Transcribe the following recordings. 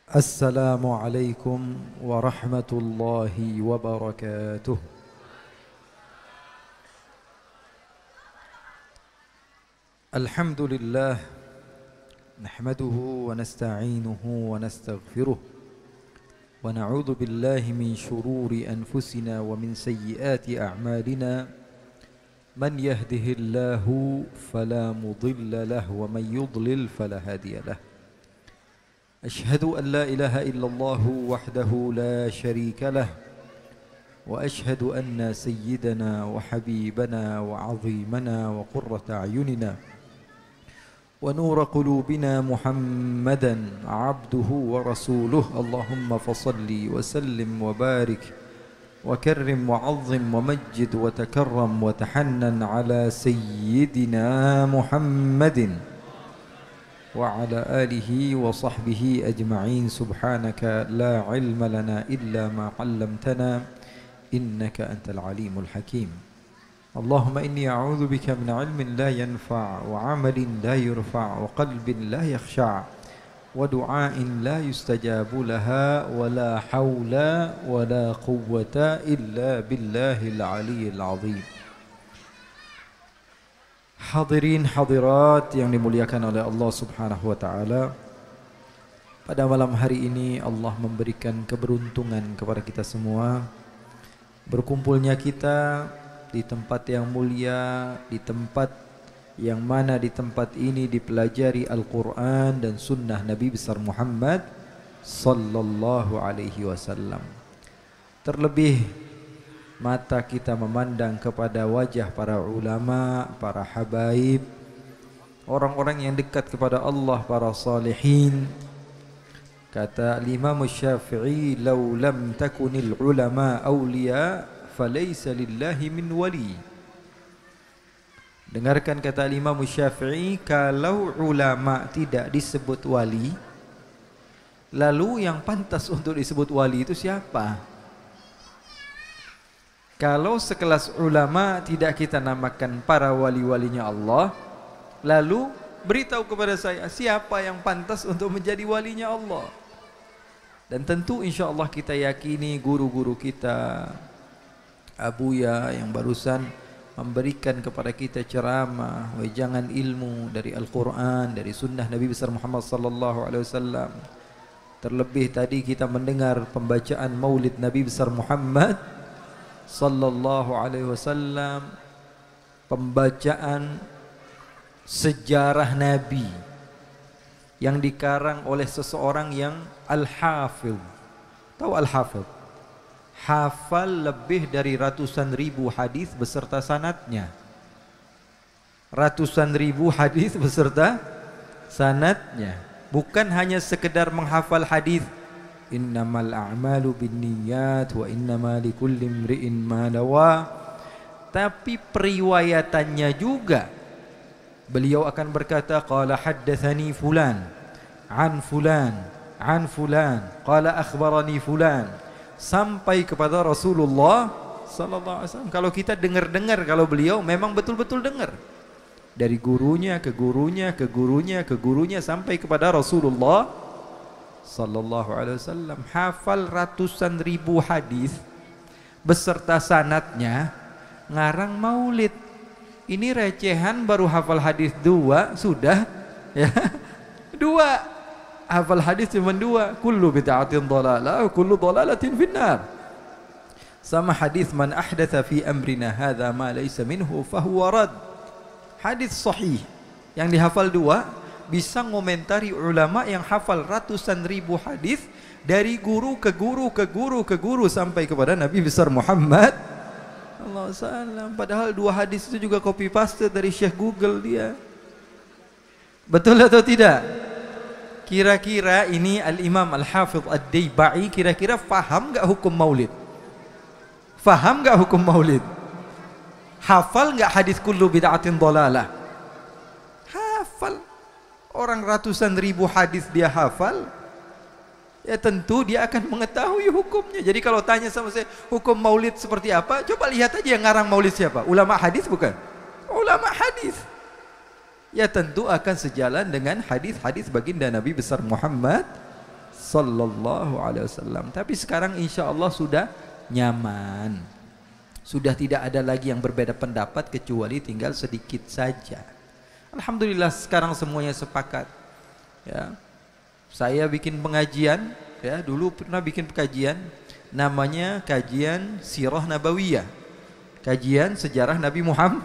السلام عليكم ورحمة الله وبركاته. الحمد لله نحمده ونستعينه ونستغفره ونعوذ بالله من شرور أنفسنا ومن سيئات أعمالنا. من يهده الله فلا مضل له ومن يضلل فلا هادي له. أشهد أن لا إله إلا الله وحده لا شريك له وأشهد أن سيدنا وحبيبنا وعظيمنا وقرة أعيننا ونور قلوبنا محمدا عبده ورسوله. اللهم فصل وسلم وبارك وكرم وعظم ومجد وتكرم وتحنن على سيدنا محمد وعلى آله وصحبه أجمعين. سبحانك لا علم لنا إلا ما علمتنا إنك أنت العليم الحكيم. اللهم إني أعوذ بك من علم لا ينفع وعمل لا يرفع وقلب لا يخشع ودعاء لا يستجاب لها ولا حول ولا قوة إلا بالله العلي العظيم. Hadirin hadirat yang dimuliakan oleh Allah Subhanahu wa taala. Pada malam hari ini Allah memberikan keberuntungan kepada kita semua. Berkumpulnya kita di tempat yang mulia, di tempat yang mana di tempat ini dipelajari Al-Qur'an dan sunnah Nabi besar Muhammad sallallahu alaihi wasallam. Terlebih mata kita memandang kepada wajah para ulama, para habaib, orang-orang yang dekat kepada Allah, para salihin. Kata Imam Syafi'i, "Lau lam takunil ulama awliya, falaysa lillahi min wali." Dengarkan kata Imam Syafi'i, kalau ulama tidak disebut wali, lalu yang pantas untuk disebut wali itu siapa? Kalau sekelas ulama tidak kita namakan para wali-walinya Allah, lalu beritahu kepada saya siapa yang pantas untuk menjadi walinya Allah. Dan tentu insya Allah kita yakini guru-guru kita, Abuya yang barusan memberikan kepada kita ceramah, wejangan ilmu dari Al-Quran, dari sunnah Nabi besar Muhammad sallallahu alaihi wasallam. Terlebih tadi kita mendengar pembacaan maulid Nabi besar Muhammad sallallahu alaihi wasallam, pembacaan sejarah Nabi yang dikarang oleh seseorang yang al-hafidh. Tahu al-hafidh? Hafal lebih dari ratusan ribu hadis beserta sanadnya. Ratusan ribu hadis beserta sanadnya. Bukan hanya sekedar menghafal hadis. Innamal a'malu binniyat wa innama likulli imri'in ma nawa. Tapi periwayatannya juga. Beliau akan berkata, qala haddatsani fulan an fulan an fulan qala akhbarani fulan, sampai kepada Rasulullah sallallahu alaihi wasallam. Kalau kita dengar-dengar, kalau beliau memang betul-betul dengar dari gurunya ke gurunya ke gurunya ke gurunya sampai kepada Rasulullah sallallahu alaihi wasallam. Hafal ratusan ribu hadis beserta sanadnya, ngarang maulid. Ini recehan, baru hafal hadis 2 sudah ya. 2 hafal hadis cuma 2. Kullu bid'atin dhalalah wa kullu dhalalatin finnar. Sama hadis man ahdatsa fi amrina hadza ma laysa minhu fahuwa rad. Hadis sahih yang dihafal 2 bisa ngomentari ulama yang hafal ratusan ribu hadis dari guru ke guru ke guru ke guru sampai kepada Nabi besar Muhammad sallallahu alaihi wasallam. Padahal 2 hadis itu juga copy paste dari Syekh Google dia. Betul atau tidak? Kira-kira ini Al-Imam Al-Hafidh Ad-Daybai kira-kira faham enggak hukum maulid? Faham enggak hukum maulid? Hafal enggak hadis kullu bid'atin dhalalah? Hafal. Orang ratusan ribu hadis dia hafal, ya tentu dia akan mengetahui hukumnya. Jadi kalau tanya sama saya hukum maulid seperti apa, coba lihat aja yang ngarang maulid siapa. Ulama hadis bukan? Ulama hadis. Ya tentu akan sejalan dengan hadis-hadis baginda Nabi besar Muhammad sallallahu alaihi wasallam. Tapi sekarang insya Allah sudah nyaman. Sudah tidak ada lagi yang berbeda pendapat kecuali tinggal sedikit saja. Alhamdulillah sekarang semuanya sepakat. Ya. Saya bikin pengajian, ya, dulu pernah bikin kajian namanya kajian Sirah Nabawiyah. Kajian sejarah Nabi Muhammad.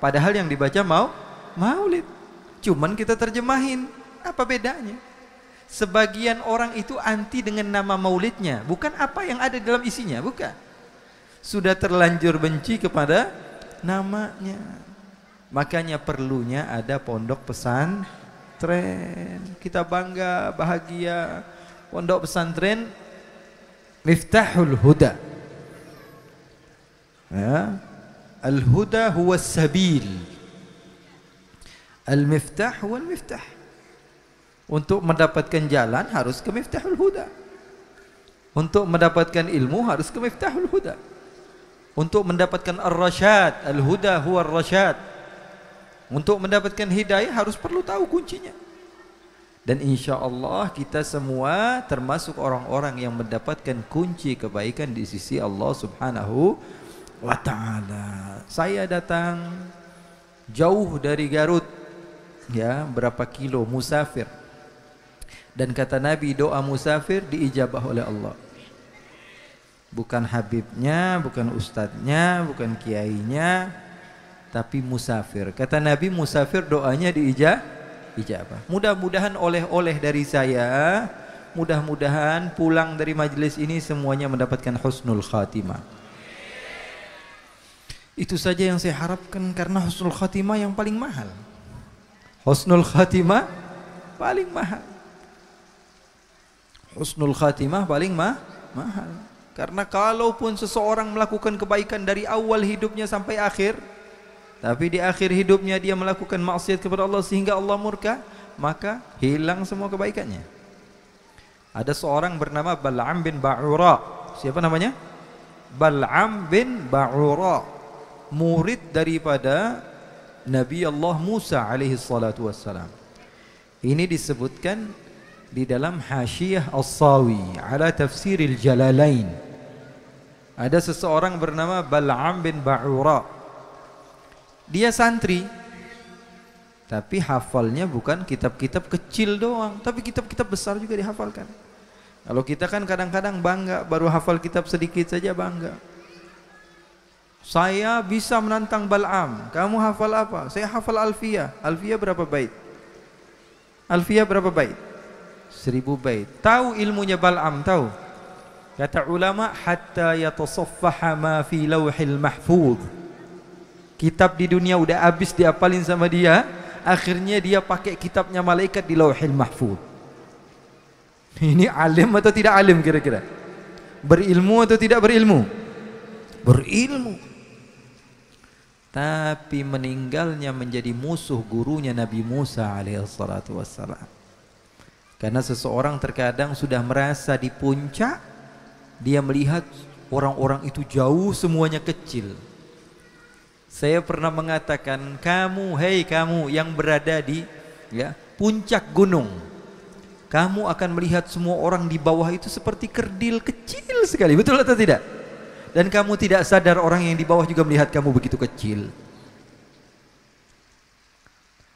Padahal yang dibaca Maulid. Cuman kita terjemahin. Apa bedanya? Sebagian orang itu anti dengan nama Maulidnya, bukan apa yang ada dalam isinya, bukan. Sudah terlanjur benci kepada namanya. Makanya perlunya ada pondok pesantren. Kita bangga, bahagia. Pondok pesantren Miftahul Huda. Ya. Al-Huda huwa sabil. Al-Miftah huwa al-Miftah. Untuk mendapatkan jalan harus ke Miftahul Huda. Untuk mendapatkan ilmu harus ke Miftahul Huda. Untuk mendapatkan ar-rasyad, al-huda huwa ar-rasyad. Untuk mendapatkan hidayah harus perlu tahu kuncinya. Dan insya Allah kita semua termasuk orang-orang yang mendapatkan kunci kebaikan di sisi Allah Subhanahu wa ta'ala. Saya datang jauh dari Garut, ya, berapa kilo musafir. Dan kata Nabi, doa musafir diijabah oleh Allah. Bukan habibnya, bukan ustadznya, bukan kiainya, tapi musafir. Kata Nabi, musafir doanya diijabah. Mudah-mudahan oleh-oleh dari saya, mudah-mudahan pulang dari majelis ini semuanya mendapatkan husnul khatimah. Itu saja yang saya harapkan, karena husnul khatimah yang paling mahal. Husnul khatimah paling mahal. Husnul khatimah paling mahal. Karena kalaupun seseorang melakukan kebaikan dari awal hidupnya sampai akhir, tapi di akhir hidupnya dia melakukan maksiat kepada Allah sehingga Allah murka, maka hilang semua kebaikannya. Ada seorang bernama Bal'am bin Ba'ura. Siapa namanya? Bal'am bin Ba'ura, murid daripada Nabi Allah Musa alaihi salatu wassalam. Ini disebutkan di dalam Hasyiah As-Sawi ala Tafsiril Jalalain. Ada seseorang bernama Bal'am bin Ba'ura. Dia santri, tapi hafalnya bukan kitab-kitab kecil doang, tapi kitab-kitab besar juga dihafalkan. Kalau kita kan kadang-kadang bangga, baru hafal kitab sedikit saja bangga. Saya bisa menantang Bal'am. Kamu hafal apa? Saya hafal Alfiyah. Alfiyah berapa bait? Alfiyah berapa bait? 1000 bait. Tahu ilmunya Bal'am? Tahu? Kata ulama, hatta yatasaffaha ma fi lauhil mahfuz. Kitab di dunia udah habis diapalin sama dia, akhirnya dia pakai kitabnya malaikat di lauhil mahfuz. Ini alim atau tidak alim kira-kira? Berilmu atau tidak berilmu? Berilmu. Tapi meninggalnya menjadi musuh gurunya Nabi Musa alaihissalatu wassalam. Karena seseorang terkadang sudah merasa di puncak, dia melihat orang-orang itu jauh, semuanya kecil. Saya pernah mengatakan, kamu, hei kamu yang berada di, ya, puncak gunung, kamu akan melihat semua orang di bawah itu seperti kerdil kecil sekali, betul atau tidak? Dan kamu tidak sadar orang yang di bawah juga melihat kamu begitu kecil.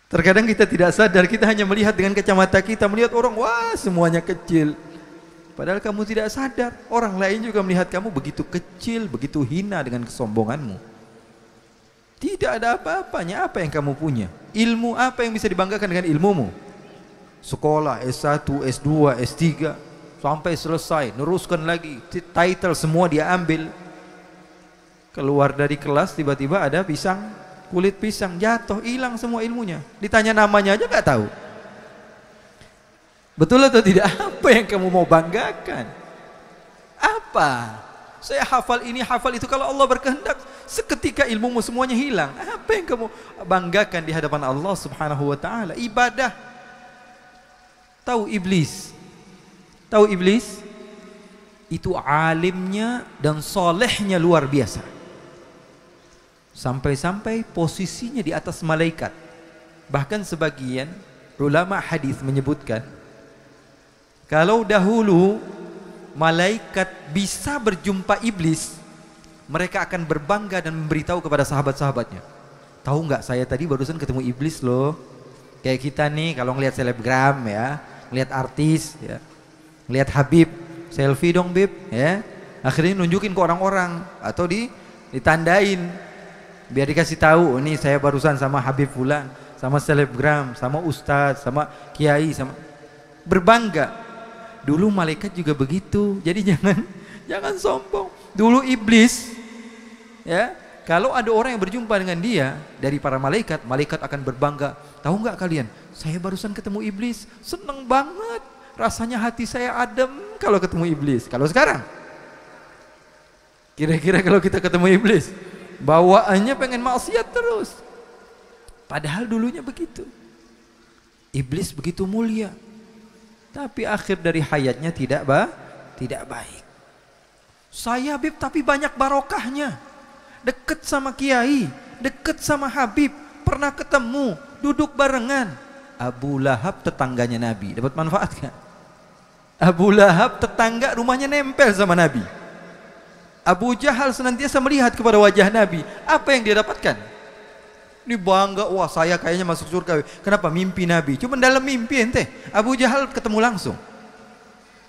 Terkadang kita tidak sadar, kita hanya melihat dengan kacamata kita, melihat orang, wah semuanya kecil. Padahal kamu tidak sadar, orang lain juga melihat kamu begitu kecil, begitu hina dengan kesombonganmu. Tidak ada apa-apanya. Apa yang kamu punya? Ilmu apa yang bisa dibanggakan dengan ilmumu? Sekolah S1, S2, S3 sampai selesai, neruskan lagi, title semua dia ambil. Keluar dari kelas tiba-tiba ada pisang, kulit pisang jatuh, hilang semua ilmunya. Ditanya namanya aja nggak tahu. Betul atau tidak? Apa yang kamu mau banggakan? Apa? Saya hafal ini, hafal itu. Kalau Allah berkehendak, seketika ilmumu semuanya hilang. Apa yang kamu banggakan di hadapan Allah Subhanahu wa ta'ala? Ibadah. Tahu iblis? Tahu iblis? Itu alimnya dan solehnya luar biasa. Sampai-sampai posisinya di atas malaikat. Bahkan sebagian ulama hadis menyebutkan, Kalau dahulu malaikat bisa berjumpa iblis, mereka akan berbangga dan memberitahu kepada sahabat-sahabatnya. Tahu nggak, saya tadi barusan ketemu iblis loh. Kayak kita nih kalau ngelihat selebgram ya, ngelihat artis ya, ngelihat Habib, selfie dong Bib ya. Akhirnya nunjukin ke orang-orang atau ditandain biar dikasih tahu, ini saya barusan sama Habib fulan, sama selebgram, sama ustadz, sama kiai, sama berbangga. Dulu malaikat juga begitu. Jadi jangan sombong. Dulu iblis ya, kalau ada orang yang berjumpa dengan dia dari para malaikat, malaikat akan berbangga. Tahu nggak kalian, saya barusan ketemu iblis, seneng banget, rasanya hati saya adem kalau ketemu iblis. Kalau sekarang, kira-kira kalau kita ketemu iblis, bawaannya pengen maksiat terus. Padahal dulunya begitu. Iblis begitu mulia, tapi akhir dari hayatnya tidak baik. Saya Habib tapi banyak barokahnya, deket sama kiai, deket sama Habib, pernah ketemu, duduk barengan. Abu Lahab tetangganya Nabi, dapat manfaat gak? Abu Lahab tetangga, rumahnya nempel sama Nabi. Abu Jahal senantiasa melihat kepada wajah Nabi. Apa yang dia dapatkan? Ini bangga, wah saya kayaknya masuk surga. Kenapa? Mimpi Nabi. Cuma dalam mimpi ente. Abu Jahal ketemu langsung,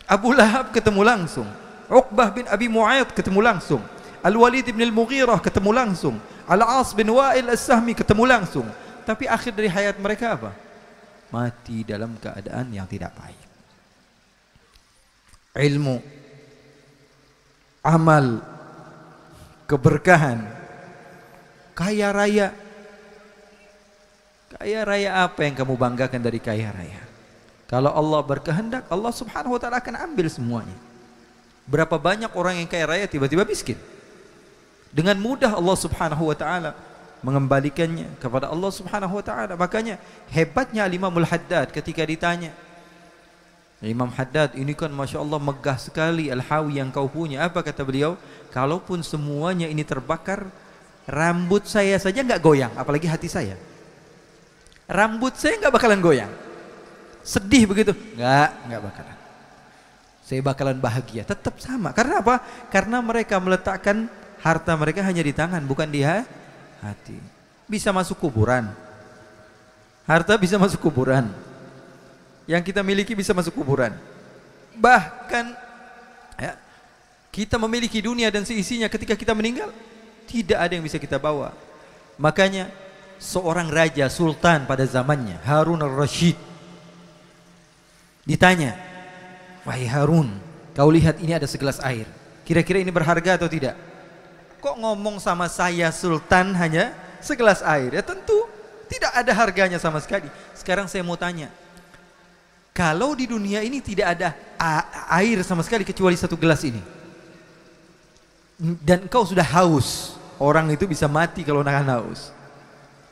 Abu Lahab ketemu langsung, Uqbah bin Abi Mu'ayyid ketemu langsung, Al-Walid bin Al-Mughirah ketemu langsung, Al-As bin Wa'il As-Sahmi ketemu langsung. Tapi akhir dari hayat mereka apa? Mati dalam keadaan yang tidak baik. Ilmu, amal, keberkahan, kaya raya. Kaya raya apa yang kamu banggakan dari kaya raya? Kalau Allah berkehendak, Allah subhanahu wa ta'ala akan ambil semuanya. Berapa banyak orang yang kaya raya tiba-tiba miskin. Dengan mudah Allah subhanahu wa ta'ala mengembalikannya kepada Allah subhanahu wa ta'ala. Makanya hebatnya Imamul Haddad ketika ditanya, Imam Haddad, ini kan Masya Allah megah sekali Al-Hawi yang kau punya. Apa kata beliau? Kalaupun semuanya ini terbakar, rambut saya saja nggak goyang, apalagi hati saya. Rambut saya nggak bakalan goyang. Sedih begitu? Nggak bakalan. Saya bakalan bahagia, tetap sama. Karena apa? Karena mereka meletakkan harta mereka hanya di tangan, bukan di hati. Bisa masuk kuburan. Harta bisa masuk kuburan. Yang kita miliki bisa masuk kuburan. Bahkan ya, kita memiliki dunia dan seisinya, ketika kita meninggal tidak ada yang bisa kita bawa. Makanya seorang raja sultan pada zamannya, Harun al-Rashid, ditanya, wahai Harun, kau lihat ini ada segelas air, kira-kira ini berharga atau tidak? Kok ngomong sama saya sultan hanya segelas air? Ya tentu tidak ada harganya sama sekali. Sekarang saya mau tanya, kalau di dunia ini tidak ada air sama sekali kecuali satu gelas ini, dan engkau sudah haus, orang itu bisa mati kalau nahan haus.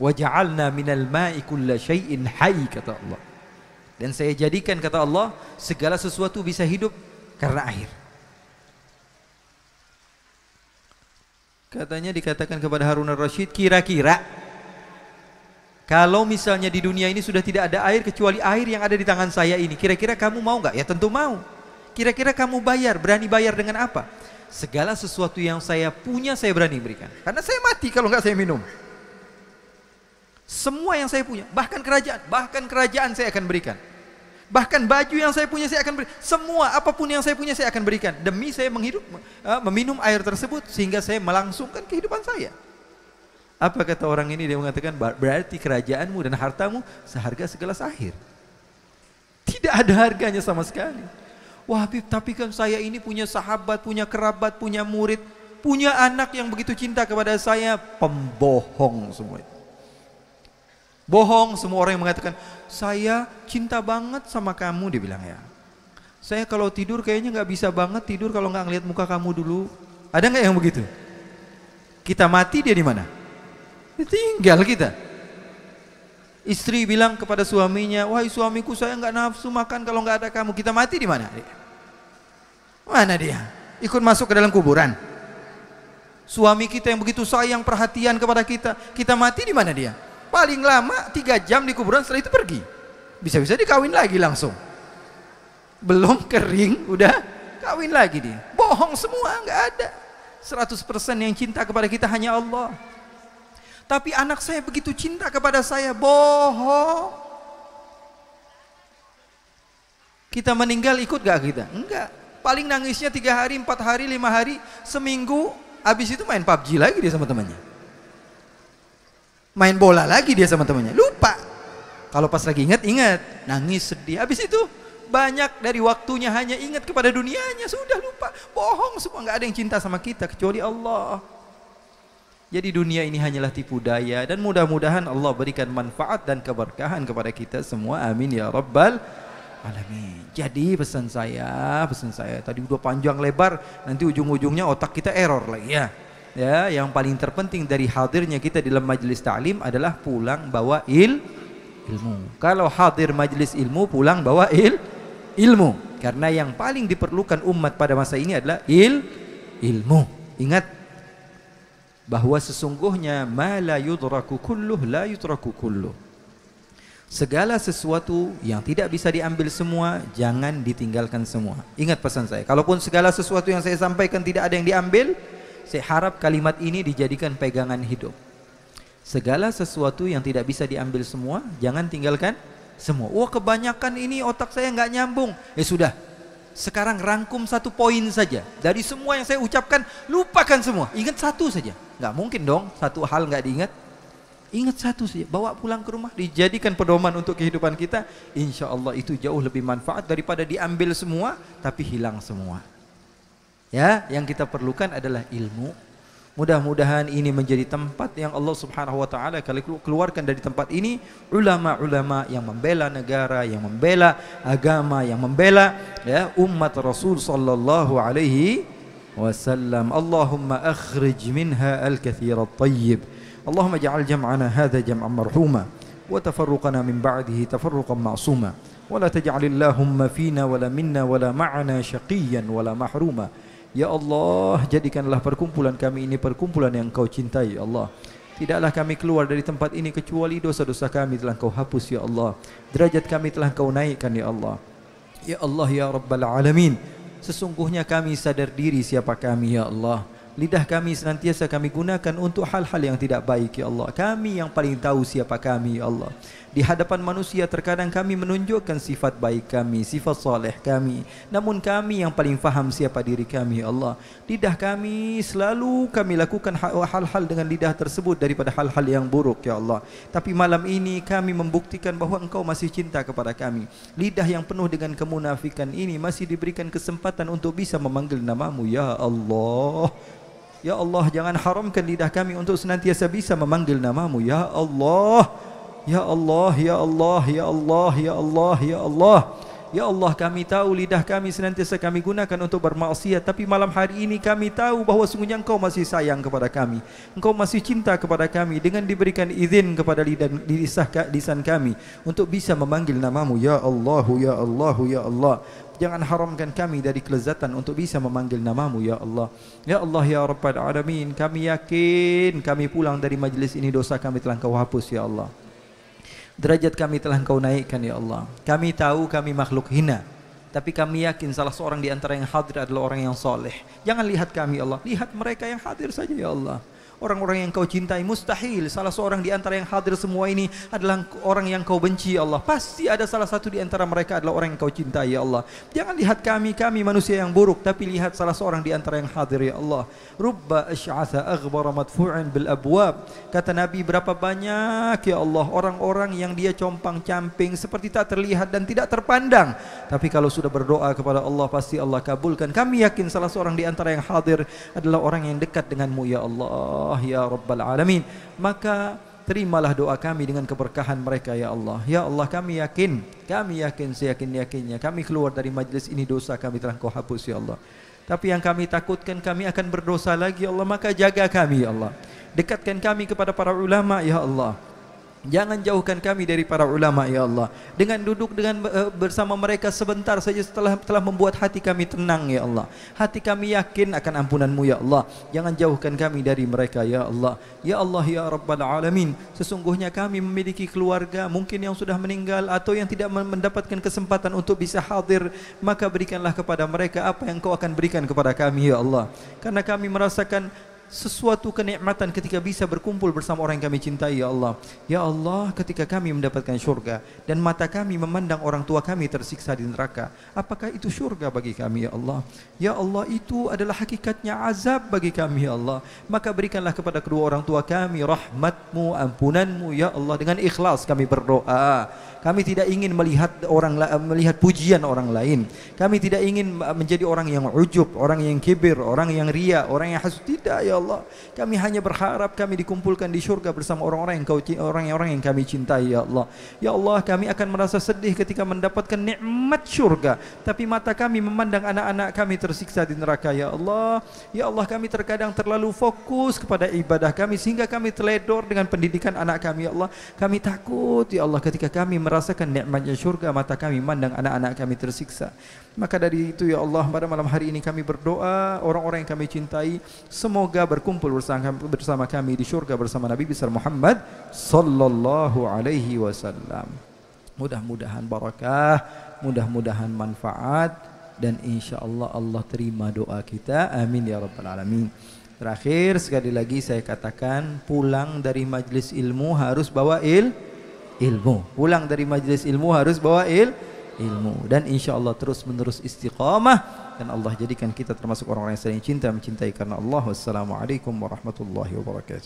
Wa ja'alna minal ma'i kulla syai'in hayy, kata Allah. Dan saya jadikan, kata Allah, segala sesuatu bisa hidup karena air. Katanya dikatakan kepada Harun al-Rashid, kira-kira kalau misalnya di dunia ini sudah tidak ada air kecuali air yang ada di tangan saya ini, kira-kira kamu mau nggak? Ya tentu mau. Kira-kira kamu berani bayar dengan apa? Segala sesuatu yang saya punya saya berani berikan, karena saya mati kalau nggak saya minum. Semua yang saya punya, bahkan kerajaan saya akan berikan. Bahkan baju yang saya punya saya akan berikan. Semua, apapun yang saya punya saya akan berikan, demi saya meminum air tersebut sehingga saya melangsungkan kehidupan saya. Apa kata orang ini? Dia mengatakan, berarti kerajaanmu dan hartamu seharga segelas air. Tidak ada harganya sama sekali. Wah Habib, tapi kan saya ini punya sahabat, punya kerabat, punya murid, punya anak yang begitu cinta kepada saya. Pembohong semua itu. Bohong semua orang yang mengatakan, saya cinta banget sama kamu, dia bilang ya. Saya kalau tidur kayaknya nggak bisa banget tidur kalau nggak ngeliat muka kamu dulu. Ada nggak yang begitu? Kita mati dia di mana? Tinggal kita. Istri bilang kepada suaminya, wahai suamiku, saya nggak nafsu makan kalau nggak ada kamu. Kita mati di mana? Mana dia? Ikut masuk ke dalam kuburan. Suami kita yang begitu sayang perhatian kepada kita, kita mati di mana dia? Paling lama 3 jam di kuburan, setelah itu pergi. Bisa-bisa dikawin lagi langsung. belum kering udah kawin lagi dia. Bohong semua, nggak ada. 100% yang cinta kepada kita hanya Allah. Tapi anak saya begitu cinta kepada saya, bohong. Kita meninggal ikut gak kita? Enggak. Paling nangisnya 3 hari, 4 hari, 5 hari, seminggu. Habis itu main PUBG lagi dia sama temannya. Main bola lagi dia sama temannya. Lupa. Kalau pas lagi ingat, nangis, sedih. Habis itu banyak dari waktunya hanya ingat kepada dunianya, sudah lupa. Bohong semua, nggak ada yang cinta sama kita kecuali Allah. Jadi dunia ini hanyalah tipu daya, dan mudah-mudahan Allah berikan manfaat dan keberkahan kepada kita semua. Amin ya rabbal alamin. Jadi pesan saya tadi udah panjang lebar, nanti ujung-ujungnya otak kita error lagi ya. Ya, yang paling terpenting dari hadirnya kita dalam majelis ta'lim adalah pulang bawa ilmu. Kalau hadir majelis ilmu, pulang bawa ilmu. Karena yang paling diperlukan umat pada masa ini adalah ilmu. Ingat bahwa sesungguhnya ma la yudraku kulluh la yutraku kulluh. Segala sesuatu yang tidak bisa diambil semua, jangan ditinggalkan semua. Ingat pesan saya. Kalaupun segala sesuatu yang saya sampaikan tidak ada yang diambil, saya harap kalimat ini dijadikan pegangan hidup. Segala sesuatu yang tidak bisa diambil semua, jangan tinggalkan semua. Wah, kebanyakan ini otak saya nggak nyambung. Ya sudah, sekarang rangkum 1 poin saja. Dari semua yang saya ucapkan, lupakan semua. Ingat 1 saja. Nggak mungkin dong 1 hal nggak diingat. Ingat 1 saja, bawa pulang ke rumah, dijadikan pedoman untuk kehidupan kita. Insya Allah itu jauh lebih manfaat daripada diambil semua tapi hilang semua. Ya, yang kita perlukan adalah ilmu. Mudah-mudahan ini menjadi tempat yang Allah Subhanahu wa taala keluarkan dari tempat ini ulama-ulama yang membela negara, yang membela agama, yang membela ya umat Rasul sallallahu alaihi wasallam. Allahumma akhrij minha al-katsira at-tayyib. Allahumma ja'al jam'ana hadha jam'an marhuma wa tafarruqana min ba'dihi tafarruqan ma'suma wa la taj'al Allahumma fina wa la minna wa la ma'ana syaqiyan wa la mahruma. Ya Allah, jadikanlah perkumpulan kami ini perkumpulan yang Engkau cintai, ya Allah. Tidaklah kami keluar dari tempat ini kecuali dosa-dosa kami telah Engkau hapus, ya Allah. Derajat kami telah Engkau naikkan, ya Allah. Ya Allah, ya Rabbal Alamin. Sesungguhnya kami sadar diri siapa kami, ya Allah. Lidah kami senantiasa kami gunakan untuk hal-hal yang tidak baik, ya Allah. Kami yang paling tahu siapa kami, ya Allah. Di hadapan manusia terkadang kami menunjukkan sifat baik kami, sifat soleh kami. Namun kami yang paling faham siapa diri kami, ya Allah. Lidah kami selalu kami lakukan hal-hal dengan lidah tersebut daripada hal-hal yang buruk, ya Allah. Tapi malam ini kami membuktikan bahwa Engkau masih cinta kepada kami. Lidah yang penuh dengan kemunafikan ini masih diberikan kesempatan untuk bisa memanggil namamu, ya Allah. Ya Allah, jangan haramkan lidah kami untuk senantiasa bisa memanggil namamu, ya Allah. Ya Allah, ya Allah, ya Allah, ya Allah, ya Allah. Ya Allah, kami tahu lidah kami senantiasa kami gunakan untuk bermaksiat, tapi malam hari ini kami tahu bahwa sungguhnya Engkau masih sayang kepada kami. Engkau masih cinta kepada kami dengan diberikan izin kepada lisan kami untuk bisa memanggil namamu, ya Allah, ya Allah, ya Allah. Jangan haramkan kami dari kelezatan untuk bisa memanggil namamu, ya Allah. Ya Allah, ya Rabbal Alamin. Kami yakin kami pulang dari majlis ini dosa kami telah Engkau hapus, ya Allah. Derajat kami telah Engkau naikkan, ya Allah. Kami tahu kami makhluk hina, tapi kami yakin salah seorang di antara yang hadir adalah orang yang soleh. Jangan lihat kami, ya Allah. Lihat mereka yang hadir saja, ya Allah. Orang-orang yang Kau cintai, mustahil salah seorang di antara yang hadir semua ini adalah orang yang Kau benci, ya Allah. Pasti ada salah satu di antara mereka adalah orang yang Kau cintai, ya Allah. Jangan lihat kami manusia yang buruk, tapi lihat salah seorang di antara yang hadir, ya Allah. Rubba asy'atha aghbara madfu'an bil abwab. Kata Nabi, berapa banyak, ya Allah, orang-orang yang dia compang-camping seperti tak terlihat dan tidak terpandang, tapi kalau sudah berdoa kepada Allah pasti Allah kabulkan. Kami yakin salah seorang di antara yang hadir adalah orang yang dekat denganmu, ya Allah, ya Rabbal Alamin. Maka terimalah doa kami dengan keberkahan mereka, ya Allah. Ya Allah, kami yakin seyakin-yakinnya kami keluar dari majlis ini dosa kami telah Kau hapus, ya Allah. Tapi yang kami takutkan kami akan berdosa lagi, ya Allah. Maka jaga kami, ya Allah. Dekatkan kami kepada para ulama, ya Allah. Jangan jauhkan kami dari para ulama ya Allah. Dengan duduk bersama mereka sebentar saja telah membuat hati kami tenang ya Allah. Hati kami yakin akan ampunan-Mu ya Allah. Jangan jauhkan kami dari mereka ya Allah. Ya Allah ya Rabbal Alamin. Sesungguhnya kami memiliki keluarga mungkin yang sudah meninggal atau yang tidak mendapatkan kesempatan untuk bisa hadir, maka berikanlah kepada mereka apa yang Kau akan berikan kepada kami ya Allah. Karena kami merasakan sesuatu kenikmatan ketika bisa berkumpul bersama orang yang kami cintai ya Allah. Ya Allah, ketika kami mendapatkan syurga dan mata kami memandang orang tua kami tersiksa di neraka, apakah itu syurga bagi kami ya Allah? Ya Allah, itu adalah hakikatnya azab bagi kami ya Allah. Maka berikanlah kepada kedua orang tua kami rahmat-Mu, ampunan-Mu ya Allah. Dengan ikhlas kami berdoa. Kami tidak ingin melihat pujian orang lain. Kami tidak ingin menjadi orang yang ujub, orang yang kibir, orang yang ria, orang yang hasud. Tidak ya Allah. Kami hanya berharap kami dikumpulkan di syurga bersama orang-orang yang kami cintai ya Allah. Ya Allah, kami akan merasa sedih ketika mendapatkan nikmat syurga, tapi mata kami memandang anak-anak kami tersiksa di neraka ya Allah. Ya Allah, kami terkadang terlalu fokus kepada ibadah kami sehingga kami teledor dengan pendidikan anak kami ya Allah. Kami takut ya Allah ketika kami merasakan nikmatnya syurga, mata kami memandang anak-anak kami tersiksa. Maka dari itu ya Allah, pada malam hari ini kami berdoa, orang-orang yang kami cintai semoga berkumpul bersama kami di syurga bersama Nabi besar Muhammad sallallahu alaihi wasallam. Mudah-mudahan barakah, mudah-mudahan manfaat, dan insyaallah Allah terima doa kita. Amin ya rabbal alamin. Terakhir sekali lagi saya katakan, pulang dari majlis ilmu harus bawa ilmu. Pulang dari majlis ilmu harus bawa ilmu, dan insyaallah terus menerus istiqamah, dan Allah jadikan kita termasuk orang-orang yang saling cinta mencintai karena Allah. Wassalamualaikum warahmatullahi wabarakatuh.